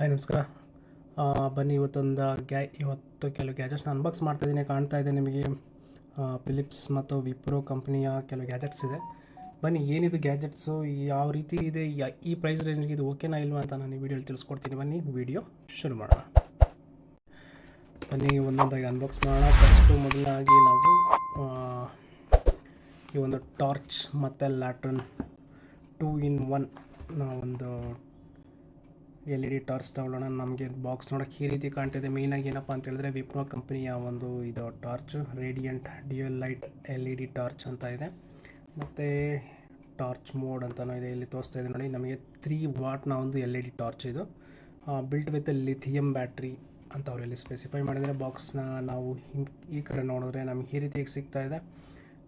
Hi ನಮಸ್ಕಾರ. ಬನ್ನಿ ಇವತ್ತು ಕೆಲವು ಗ್ಯಾಜೆಟ್ಸ್ನ ಅನ್ಬಾಕ್ಸ್ ಮಾಡ್ತಾಯಿದ್ದೀನಿ. ಕಾಣ್ತಾ ಇದೆ ನಿಮಗೆ ಫಿಲಿಪ್ಸ್ ಮತ್ತು ವಿಪ್ರೋ ಕಂಪ್ನಿಯ ಕೆಲವು ಗ್ಯಾಜೆಟ್ಸ್ ಇದೆ. ಬನ್ನಿ ಏನಿದು ಗ್ಯಾಜೆಟ್ಸು, ಯಾವ ರೀತಿ ಇದೆ, ಈ ಪ್ರೈಸ್ ರೇಂಜ್ಗೆ ಇದು ಓಕೆನಾ ಇಲ್ವಾ ಅಂತ ನಾನು ಈ ವಿಡಿಯೋಲಿ ತಿಳಿಸ್ಕೊಡ್ತೀನಿ. ಬನ್ನಿ ವಿಡಿಯೋ ಶುರು ಮಾಡೋಣ. ಬನ್ನಿ ಒಂದೊಂದಾಗಿ ಅನ್ಬಾಕ್ಸ್ ಮಾಡೋಣ. ಫಸ್ಟು ಮೊದಲಾಗಿ ನಾವು ಈ ಒಂದು ಟಾರ್ಚ್ ಮತ್ತು ಲ್ಯಾಟ್ರನ್ 2-in-1 ಒಂದು LED ಟಾರ್ಚ್ ತಗೊಳ್ಳೋಣ. ನಮಗೆ ಬಾಕ್ಸ್ ನೋಡೋಕ್ಕೆ ಈ ರೀತಿ ಕಾಣ್ತಿದೆ. ಮೇಯ್ನಾಗಿ ಏನಪ್ಪ ಅಂತ ಹೇಳಿದ್ರೆ ವಿಪ್ರೋ ಕಂಪ್ನಿಯ ಒಂದು ಇದು torch radiant dual light LED torch ಅಂತ ಇದೆ. ಮತ್ತು ಟಾರ್ಚ್ ಮೋಡ್ ಅಂತಲೂ ಇದೆ, ಇಲ್ಲಿ ತೋರಿಸ್ತಾ ಇದೆ ನೋಡಿ. ನಮಗೆ 3 ವಾಟ್ನ ಒಂದು LED ಟಾರ್ಚ್ ಇದು, ಬಿಲ್ಟ್ ವಿತ್ ಲಿಥಿಯಂ ಬ್ಯಾಟ್ರಿ ಅಂತ ಅವರು ಇಲ್ಲಿ ಸ್ಪೆಸಿಫೈ ಮಾಡಿದರೆ. ಬಾಕ್ಸ್ನ ನಾವು ಈ ಕಡೆ ನೋಡಿದ್ರೆ ನಮಗೆ ಈ ರೀತಿಯಾಗಿ ಸಿಗ್ತಾ ಇದೆ.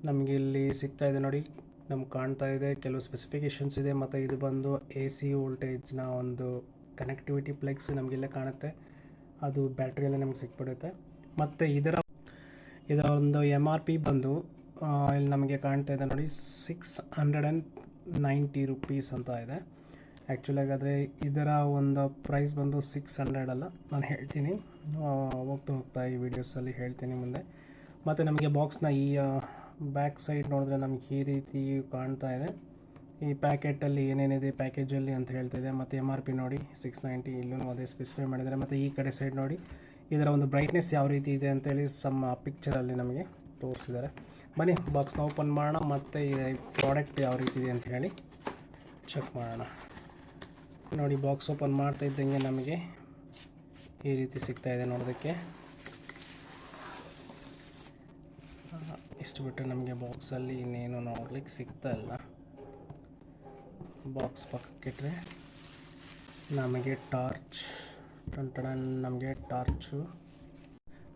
ನಮಗೆ ಇಲ್ಲಿ ಸಿಗ್ತಾ ಇದೆ ನೋಡಿ, ನಮ್ಗೆ ಕಾಣ್ತಾ ಇದೆ ಕೆಲವು ಸ್ಪೆಸಿಫಿಕೇಷನ್ಸ್ ಇದೆ. ಮತ್ತು ಇದು ಬಂದು AC ವೋಲ್ಟೇಜ್ನ ಒಂದು ಕನೆಕ್ಟಿವಿಟಿ ಪ್ಲಗ್ಸ್ ನಮಗೆಲ್ಲ ಕಾಣುತ್ತೆ, ಅದು ಬ್ಯಾಟ್ರಿಯಲ್ಲೇ ನಮಗೆ ಸಿಕ್ಬಿಡುತ್ತೆ. ಮತ್ತು ಇದರ ಒಂದು MRP ಬಂದು ಇಲ್ಲಿ ನಮಗೆ ಕಾಣ್ತಾ ಇದೆ ನೋಡಿ, 690 ರುಪೀಸ್ ಅಂತ ಇದೆ. ಆ್ಯಕ್ಚುಲಾಗಿ ಆದರೆ ಇದರ ಒಂದು ಪ್ರೈಸ್ ಬಂದು 600 ಅಲ್ಲ, ನಾನು ಹೇಳ್ತೀನಿ ಹೋಗ್ತಾ ಈ ವಿಡಿಯೋಸಲ್ಲಿ ಹೇಳ್ತೀನಿ ಮುಂದೆ. ಮತ್ತು ನಮಗೆ ಬಾಕ್ಸ್ನ ಈ ಬ್ಯಾಕ್ ಸೈಡ್ ನೋಡಿದ್ರೆ ನಮಗೆ ಈ ರೀತಿ ಕಾಣ್ತಾ ಇದೆ. ಈ ಪ್ಯಾಕೆಟಲ್ಲಿ ಏನೇನಿದೆ ಪ್ಯಾಕೇಜಲ್ಲಿ ಅಂತ ಹೇಳ್ತಿದೆ. ಮತ್ತು MRP ನೋಡಿ 690, ಇಲ್ಲೂ ಅದೇ ಸ್ಪೆಸಿಫೈ ಮಾಡಿದ್ದಾರೆ. ಮತ್ತು ಈ ಕಡೆ ಸೈಡ್ ನೋಡಿ ಇದರ ಒಂದು ಬ್ರೈಟ್ನೆಸ್ ಯಾವ ರೀತಿ ಇದೆ ಅಂತೇಳಿ ಪಿಕ್ಚರಲ್ಲಿ ನಮಗೆ ತೋರಿಸಿದ್ದಾರೆ. ಬನ್ನಿ ಬಾಕ್ಸ್ನ ಓಪನ್ ಮಾಡೋಣ, ಮತ್ತು ಈ ಪ್ರಾಡಕ್ಟ್ ಯಾವ ರೀತಿ ಇದೆ ಅಂತ ಹೇಳಿ ಚೆಕ್ ಮಾಡೋಣ. ನೋಡಿ ಬಾಕ್ಸ್ ಓಪನ್ ಮಾಡ್ತಾ ಇದ್ದಂಗೆ ನಮಗೆ ಈ ರೀತಿ ಸಿಗ್ತಾ ಇದೆ ನೋಡೋದಕ್ಕೆ. ಇಷ್ಟು ಬಿಟ್ಟರೆ ನಮಗೆ ಬಾಕ್ಸಲ್ಲಿ ಇನ್ನೇನು ನೋಡ್ಲಿಕ್ಕೆ ಸಿಗ್ತಾ ಇಲ್ಲ. ಬಾಕ್ಸ್ ಪಕ್ಕಕ್ಕಿಟ್ರೆ ನಮಗೆ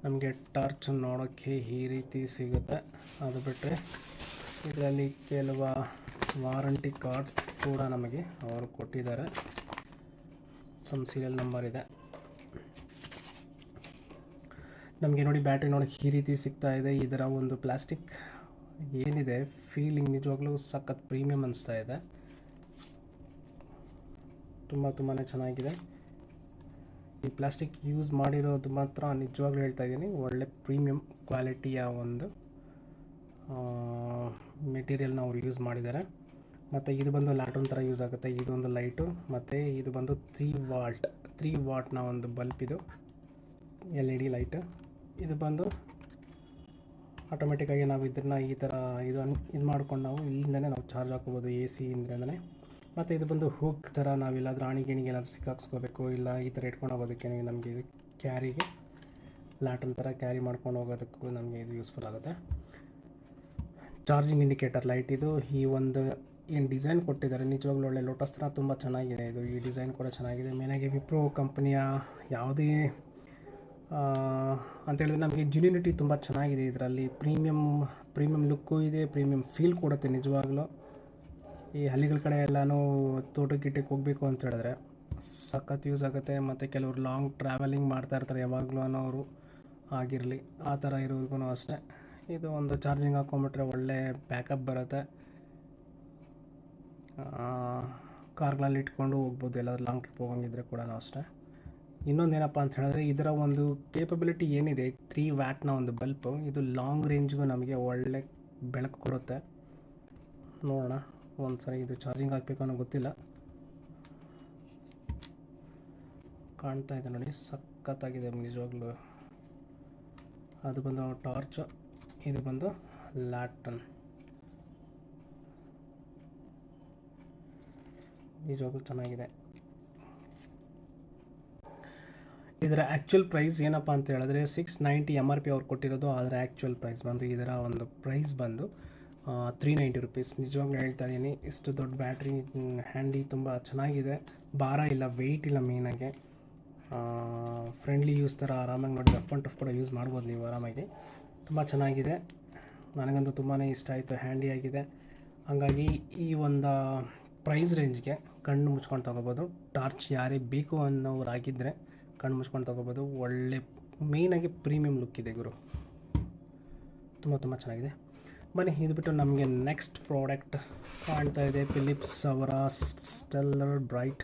ನಮಗೆ ಟಾರ್ಚು ನೋಡೋಕ್ಕೆ ಈ ರೀತಿ ಸಿಗುತ್ತೆ. ಅದು ಬಿಟ್ಟರೆ ಇದರಲ್ಲಿ ಕೆಲವು ವಾರಂಟಿ ಕಾರ್ಡ್ ಕೂಡ ನಮಗೆ ಅವರು ಕೊಟ್ಟಿದ್ದಾರೆ. ಸೀರಿಯಲ್ ನಂಬರ್ ಇದೆ. ನಮಗೆ ನೋಡಿ ಬ್ಯಾಟ್ರಿ ನೋಡೋಕ್ಕೆ ಈ ರೀತಿ ಸಿಗ್ತಾ ಇದೆ. ಇದರ ಒಂದು ಪ್ಲಾಸ್ಟಿಕ್ ಏನಿದೆ ಫೀಲಿಂಗ್ ನಿಜವಾಗ್ಲೂ ಸಖತ್ ಪ್ರೀಮಿಯಮ್ ಅನಿಸ್ತಾ ಇದೆ. ತುಂಬಾ ಚೆನ್ನಾಗಿದೆ. ಈ ಪ್ಲಾಸ್ಟಿಕ್ ಯೂಸ್ ಮಾಡಿರೋದು ಮಾತ್ರ ನಿಜವಾಗ್ಲೂ ಹೇಳ್ತಾ ಇದ್ದೀನಿ, ಒಳ್ಳೆ ಪ್ರೀಮಿಯಂ ಕ್ವಾಲಿಟಿಯ ಒಂದು ಮೆಟೀರಿಯಲ್ನ ಅವ್ರು ಯೂಸ್ ಮಾಡಿದ್ದಾರೆ. ಮತ್ತು ಇದು ಬಂದು ಲ್ಯಾಟ್ರನ್ ಥರ ಯೂಸ್ ಆಗುತ್ತೆ. ಇದೊಂದು ಲೈಟು, ಮತ್ತು ಇದು ಬಂದು 3 ವಾಟ್ನ ಒಂದು ಬಲ್ಪ್, ಇದು LED ಲೈಟು. ಇದು ಬಂದು ಆಟೋಮೆಟಿಕ್ಕಾಗಿ ನಾವು ಇದನ್ನು ಈ ಥರ ಇದು ಮಾಡ್ಕೊಂಡು ನಾವು ಇಲ್ಲಿಂದನೇ ನಾವು ಚಾರ್ಜ್ ಹಾಕೋಬೋದು, AC ಇಂದನೇ. ಮತ್ತು ಇದು ಬಂದು ಹುಕ್ ಥರ ನಾವೆಲ್ಲಾದರೂ ಆಣಿಗೆಣಿಗೆ ಏನಾದರೂ ಸಿಕ್ಕಾಕ್ಸ್ಕೋಬೇಕು, ಇಲ್ಲ ಈ ಥರ ಇಟ್ಕೊಂಡು ಹೋಗೋದಕ್ಕೆ ನಮಗೆ ಇದು ಕ್ಯಾರಿಗೆ ಲ್ಯಾಟ್ರನ್ ಥರ ಕ್ಯಾರಿ ಮಾಡ್ಕೊಂಡು ಹೋಗೋದಕ್ಕೂ ನಮಗೆ ಇದು ಯೂಸ್ಫುಲ್ ಆಗುತ್ತೆ. ಚಾರ್ಜಿಂಗ್ ಇಂಡಿಕೇಟರ್ ಲೈಟ್ ಇದು. ಈ ಒಂದು ಏನು ಡಿಸೈನ್ ಕೊಟ್ಟಿದ್ದಾರೆ ನಿಜವಾಗ್ಲೂ ಒಳ್ಳೆ ಲೋಟಸ್ ಥರ ತುಂಬ ಚೆನ್ನಾಗಿದೆ ಇದು. ಈ ಡಿಸೈನ್ ಕೂಡ ಚೆನ್ನಾಗಿದೆ. ಮೇನಾಗಿ ವಿಪ್ರೋ ಕಂಪ್ನಿಯ ಯಾವುದೇ ಅಂತೇಳಿದ್ರೆ ನಮಗೆ ಜಿನ್ಯೂನಿಟಿ ತುಂಬ ಚೆನ್ನಾಗಿದೆ. ಇದರಲ್ಲಿ ಪ್ರೀಮಿಯಮ್ ಲುಕ್ಕು ಇದೆ, ಪ್ರೀಮಿಯಮ್ ಫೀಲ್ ಕೊಡುತ್ತೆ ನಿಜವಾಗ್ಲೂ. ಈ ಹಳ್ಳಿಗಳ ಕಡೆ ಎಲ್ಲನೂ ತೋಟಕ್ಕೆ ಹೋಗಬೇಕು ಅಂತ ಹೇಳಿದ್ರೆ ಸಖತ್ ಯೂಸ್ ಆಗುತ್ತೆ. ಮತ್ತು ಕೆಲವರು ಲಾಂಗ್ ಟ್ರಾವೆಲಿಂಗ್ ಮಾಡ್ತಾ ಇರ್ತಾರೆ ಯಾವಾಗಲೂ ಅನ್ನೋರು ಆಗಿರಲಿ, ಆ ಥರ ಇರೋರಿಗೂ ಅಷ್ಟೇ. ಇದು ಒಂದು ಚಾರ್ಜಿಂಗ್ ಹಾಕ್ಕೊಂಬಿಟ್ರೆ ಒಳ್ಳೆ ಬ್ಯಾಕಪ್ ಬರುತ್ತೆ. ಕಾರ್ಗಳಲ್ಲಿ ಇಟ್ಕೊಂಡು ಹೋಗ್ಬೋದು, ಎಲ್ಲಾದ್ರೂ ಲಾಂಗ್ ಟ್ರಿಪ್ ಹೋಗಂಗಿದ್ರೆ ಕೂಡ ಅಷ್ಟೇ. ಇನ್ನೊಂದೇನಪ್ಪ ಅಂತ ಹೇಳಿದ್ರೆ ಇದರ ಒಂದು ಕೇಪಬಿಲಿಟಿ ಏನಿದೆ, 3 ವ್ಯಾಟ್ನ ಒಂದು ಬಲ್ಪು, ಇದು ಲಾಂಗ್ ರೇಂಜ್ಗೂ ನಮಗೆ ಒಳ್ಳೆ ಬೆಳಕು ಕೊಡುತ್ತೆ. ನೋಡೋಣ ಒಂದು ಸರಿ ಇದು ಚಾರ್ಜಿಂಗ್ ಹಾಕಬೇಕು ಅನ್ನೋ ಗೊತ್ತಿಲ್ಲ. ಕಾಣ್ತಾ ಇದೆ ನೋಡಿ, ಸಖತ್ತಾಗಿದೆ ನಿಜವಾಗ್ಲೂ. ಅದು ಬಂದು ಟಾರ್ಚ್, ಇದು ಬಂದು ಲ್ಯಾಟ್ರನ್. ನಿಜವಾಗ್ಲೂ ಚೆನ್ನಾಗಿದೆ. ಇದರ ಆ್ಯಕ್ಚುಯಲ್ ಪ್ರೈಸ್ ಏನಪ್ಪ ಅಂತ ಹೇಳಿದ್ರೆ 690 MRP ಅವ್ರು ಕೊಟ್ಟಿರೋದು. ಆದರೆ ಆ್ಯಕ್ಚುಯಲ್ ಪ್ರೈಸ್ ಬಂದು ಇದರ ಒಂದು ಪ್ರೈಸ್ ಬಂದು 390 ರುಪೀಸ್. ನಿಜವಾಗ್ಲೂ ಹೇಳ್ತಾ ಇದ್ದೀನಿ, ಇಷ್ಟು ದೊಡ್ಡ ಬ್ಯಾಟ್ರಿ ಹ್ಯಾಂಡಿ ತುಂಬ ಚೆನ್ನಾಗಿದೆ. ಭಾರ ಇಲ್ಲ, ವೆಯ್ಟ್ ಇಲ್ಲ. ಮೇಯ್ನಾಗೆ ಫ್ರೆಂಡ್ಲಿ ಯೂಸ್ ಥರ ಆರಾಮಾಗಿ ನೋಡಿ ರಫ್ ಆ್ಯಂಡ್ ಟಫ್ ಕೂಡ ಯೂಸ್ ಮಾಡ್ಬೋದು ನೀವು ಆರಾಮಾಗಿ. ತುಂಬ ಚೆನ್ನಾಗಿದೆ, ನನಗಂತೂ ತುಂಬಾ ಇಷ್ಟ ಆಯಿತು. ಹ್ಯಾಂಡಿಯಾಗಿದೆ. ಹಾಗಾಗಿ ಈ ಒಂದು ಪ್ರೈಸ್ ರೇಂಜ್ಗೆ ಕಣ್ಣು ಮುಚ್ಕೊಂಡು ತೊಗೋಬೋದು. ಟಾರ್ಚ್ ಯಾರೇ ಬೇಕು ಅನ್ನೋರಾಗಿದ್ದರೆ ಕಣ್ಣು ಮುಚ್ಕೊಂಡು ತೊಗೋಬೋದು. ಒಳ್ಳೆ ಮೇಯ್ನಾಗಿ ಪ್ರೀಮಿಯಂ ಲುಕ್ ಇದೆ ಗುರು, ತುಂಬ ಚೆನ್ನಾಗಿದೆ. ಬನ್ನಿ ಇದು ಬಿಟ್ಟು ನಮಗೆ ನೆಕ್ಸ್ಟ್ ಪ್ರಾಡಕ್ಟ್ ಕಾಣ್ತಾ ಇದೆ, ಫಿಲಿಪ್ಸ್ ಅವರ stellar bright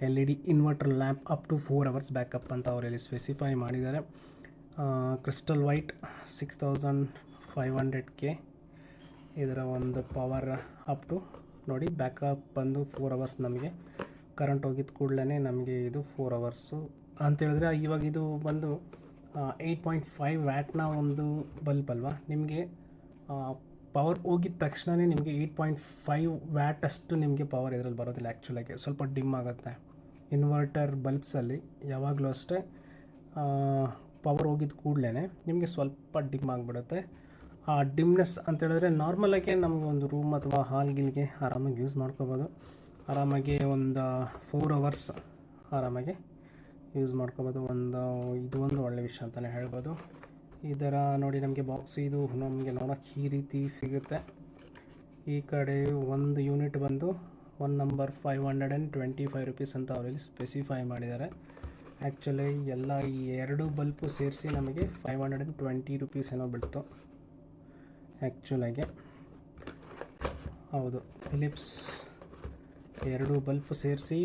LED inverter lamp up to 4 hours backup ಅಂತ ಅವರಲ್ಲಿ ಸ್ಪೆಸಿಫೈ ಮಾಡಿದ್ದಾರೆ. Crystal white 6500K. ಇದರ ಒಂದು ಪವರ್ ಅಪ್ ಟು ನೋಡಿ ಬ್ಯಾಕಪ್ ಬಂದು 4 ಅವರ್ಸ್. ನಮಗೆ ಕರೆಂಟ್ ಹೋಗಿದ್ದ ಕೂಡಲೇ ನಮಗೆ ಇದು 4 ಅವರ್ಸು ಅಂತೇಳಿದ್ರೆ ಇವಾಗ ಇದು ಬಂದು 8.5 ವ್ಯಾಟ್ನ ಒಂದು ಬಲ್ಬ್ ಅಲ್ವಾ. ನಿಮಗೆ ಪವರ್ ಹೋಗಿದ ತಕ್ಷಣವೇ ನಿಮಗೆ 8.5 ವ್ಯಾಟ್ ಅಷ್ಟು ನಿಮಗೆ ಪವರ್ ಇದರಲ್ಲಿ ಬರೋದಿಲ್ಲ. ಆ್ಯಕ್ಚುಲಾಗಿ ಸ್ವಲ್ಪ ಡಿಮ್ ಆಗುತ್ತೆ. ಇನ್ವರ್ಟರ್ ಬಲ್ಬ್ಸಲ್ಲಿ ಯಾವಾಗಲೂ ಅಷ್ಟೇ ಪವರ್ ಹೋಗಿದ್ದ ಕೂಡಲೇ ನಿಮಗೆ ಸ್ವಲ್ಪ ಡಿಮ್ ಆಗಿಬಿಡುತ್ತೆ. ಆ ಡಿಮ್ನೆಸ್ ಅಂತೇಳಿದ್ರೆ ನಾರ್ಮಲಾಗಿ ನಮಗೆ ಒಂದು ರೂಮ್ ಅಥವಾ ಹಾಲ್ಗಿಲ್ಗೆ ಆರಾಮಾಗಿ ಯೂಸ್ ಮಾಡ್ಕೋಬೋದು. ಆರಾಮಾಗಿ ಒಂದು 4 ಅವರ್ಸ್ ಆರಾಮಾಗಿ ಯೂಸ್ ಮಾಡ್ಕೋಬೋದು. ಇದು ಒಂದು ಒಳ್ಳೆಯ ವಿಷಯ ಅಂತಲೇ ಹೇಳ್ಬೋದು. ಇದರ ನೋಡಿ ನಮಗೆ ಬಾಕ್ಸ್ ಇದು ನಮಗೆ ನೋಡೋಕ್ಕೆ ಈ ರೀತಿ ಸಿಗುತ್ತೆ. ಈ ಕಡೆ ಒಂದು ಯೂನಿಟ್ ಬಂದು ನಂಬರ್ 525 ರುಪೀಸ್ ಅಂತ ಅವರಲ್ಲಿ ಸ್ಪೆಸಿಫೈ ಮಾಡಿದ್ದಾರೆ. ಆ್ಯಕ್ಚುಲಿ ಎಲ್ಲ ಈ ಎರಡು ಬಲ್ಪು ಸೇರಿಸಿ ನಮಗೆ 520 ರುಪೀಸ್ ಏನೋ ಬೀಳ್ತು ಆ್ಯಕ್ಚುಲಾಗಿ. ಹೌದು, ಫಿಲಿಪ್ಸ್ ಎರಡು ಬಲ್ಪು ಸೇರಿಸಿ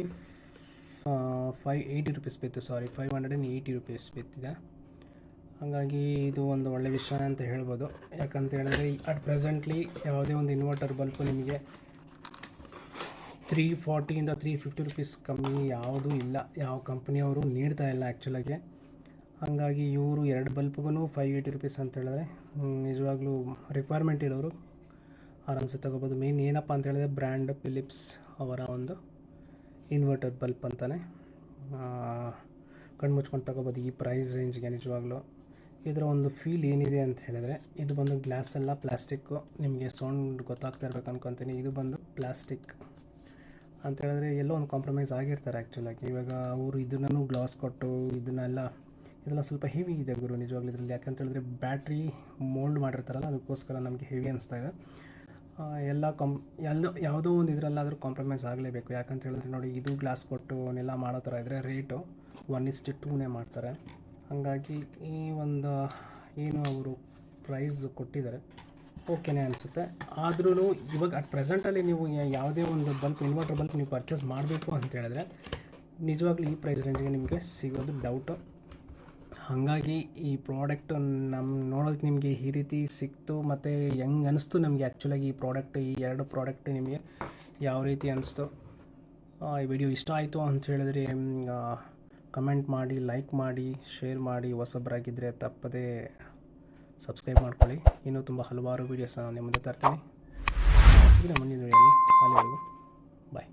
580 ರುಪೀಸ್ ಬಿತ್ತು. 580 ರುಪೀಸ್ ಬಿತ್ತಿದೆ. ಹಾಗಾಗಿ ಇದು ಒಂದು ಒಳ್ಳೆಯ ವಿಷಯ ಅಂತ ಹೇಳ್ಬೋದು. ಯಾಕಂತ ಹೇಳಿದ್ರೆ ಅಟ್ ಪ್ರೆಸೆಂಟ್ಲಿ ಯಾವುದೇ ಒಂದು ಇನ್ವರ್ಟರ್ ಬಲ್ಪು ನಿಮಗೆ 340 350 ರುಪೀಸ್ ಕಮ್ಮಿ ಯಾವುದೂ ಇಲ್ಲ, ಯಾವ ಕಂಪ್ನಿಯವರು ನೀಡ್ತಾ ಇಲ್ಲ ಆ್ಯಕ್ಚುಲಾಗಿ. ಹಾಗಾಗಿ ಇವರು ಎರಡು ಬಲ್ಪ್ಗೂ 580 ರುಪೀಸ್ ಅಂತ ಹೇಳಿದ್ರೆ ನಿಜವಾಗ್ಲೂ ರಿಕ್ವೈರ್ಮೆಂಟ್ ಇರೋರು ಆರಾಮ್ಸೆ ತೊಗೋಬೋದು. ಮೇನ್ ಏನಪ್ಪ ಅಂತ ಹೇಳಿದ್ರೆ ಬ್ರ್ಯಾಂಡ್ ಫಿಲಿಪ್ಸ್ ಅವರ ಒಂದು ಇನ್ವರ್ಟರ್ ಬಲ್ಪ್ ಅಂತಲೇ ಕಣ್ಣು ಮುಚ್ಕೊಂಡು ತೊಗೋಬೋದು ಈ ಪ್ರೈಸ್ ರೇಂಜ್ಗೆ. ನಿಜವಾಗ್ಲೂ ಇದರ ಒಂದು ಫೀಲ್ ಏನಿದೆ ಅಂತ ಹೇಳಿದ್ರೆ, ಇದು ಬಂದು ಗ್ಲಾಸ್ ಎಲ್ಲ ಪ್ಲಾಸ್ಟಿಕ್ಕು. ನಿಮಗೆ ಸೌಂಡ್ ಗೊತ್ತಾಗ್ತಾ ಇರ್ಬೇಕು ಅನ್ಕೊತೀನಿ. ಇದು ಬಂದು ಪ್ಲಾಸ್ಟಿಕ್ ಅಂತ ಹೇಳಿದ್ರೆ ಎಲ್ಲೋ ಒಂದು ಕಾಂಪ್ರಮೈಸ್ ಆಗಿರ್ತಾರೆ ಆ್ಯಕ್ಚುಲಾಗಿ. ಇವಾಗ ಅವರು ಇದನ್ನು ಗ್ಲಾಸ್ ಕೊಟ್ಟು ಇದೆಲ್ಲ ಸ್ವಲ್ಪ ಹೆವಿ ಇದೆ ಗುರು ನಿಜವಾಗ್ಲೂ ಇದರಲ್ಲಿ. ಯಾಕಂತ ಹೇಳಿದ್ರೆ ಬ್ಯಾಟ್ರಿ ಮೋಲ್ಡ್ ಮಾಡಿರ್ತಾರಲ್ಲ, ಅದಕ್ಕೋಸ್ಕರ ನಮಗೆ ಹೆವಿ ಅನಿಸ್ತಾ ಇದೆ. ಯಾವುದೋ ಒಂದು ಇದರಲ್ಲಾದರೂ ಕಾಂಪ್ರಮೈಸ್ ಆಗಲೇಬೇಕು. ಯಾಕಂತ ಹೇಳಿದ್ರೆ ನೋಡಿ, ಇದು ಗ್ಲಾಸ್ ಕೊಟ್ಟು ಅವನ್ನೆಲ್ಲ ಮಾಡೋ ಥರ ಇದ್ದರೆ ರೇಟು 1:2 ಮಾಡ್ತಾರೆ. ಹಾಗಾಗಿ ಈ ಒಂದು ಏನು ಅವರು ಪ್ರೈಸ್ ಕೊಟ್ಟಿದ್ದಾರೆ ಓಕೆನೇ ಅನಿಸುತ್ತೆ. ಆದ್ರೂ ಇವಾಗ ಅಟ್ ಪ್ರೆಸೆಂಟಲ್ಲಿ ನೀವು ಯಾವುದೇ ಒಂದು ಬಲ್ಪ್ ಇನ್ವರ್ಟರ್ ಬಲ್ಪ್ ನೀವು ಪರ್ಚೇಸ್ ಮಾಡಬೇಕು ಅಂತ ಹೇಳಿದ್ರೆ ನಿಜವಾಗ್ಲೂ ಈ ಪ್ರೈಸ್ ರೇಂಜ್ಗೆ ನಿಮಗೆ ಸಿಗೋದು ಡೌಟು. ಹಾಗಾಗಿ ಈ ಪ್ರಾಡಕ್ಟ್ ನೋಡೋದಕ್ಕೆ ನಿಮಗೆ ಈ ರೀತಿ ಸಿಕ್ತು ಮತ್ತು ಹೆಂಗೆ ಅನಿಸ್ತು ನಮಗೆ ಆ್ಯಕ್ಚುಲಾಗಿ ಈ ಎರಡು ಪ್ರಾಡಕ್ಟ್ ನಿಮಗೆ ಯಾವ ರೀತಿ ಅನಿಸ್ತು. ಈ ವಿಡಿಯೋ ಇಷ್ಟ ಆಯಿತು ಅಂತ ಹೇಳಿದ್ರೆ ಕಮೆಂಟ್ ಮಾಡಿ, ಲೈಕ್ ಮಾಡಿ, ಶೇರ್ ಮಾಡಿ. ಹೊಸಬರಾಗಿದ್ದರೆ ತಪ್ಪದೇ ಸಬ್ಸ್ಕ್ರೈಬ್ ಮಾಡ್ಕೊಳ್ಳಿ. ಇನ್ನೂ ತುಂಬ ಹಲವಾರು ವೀಡಿಯೋಸ್ ನಿಮ್ಮ ಮುಂದೆ ತರ್ತೀನಿ. ಮುಂದಿನ ವಿಡಿಯೋದಲ್ಲಿ ಅಲ್ಲಿವರೆಗೂ ಬಾಯ್.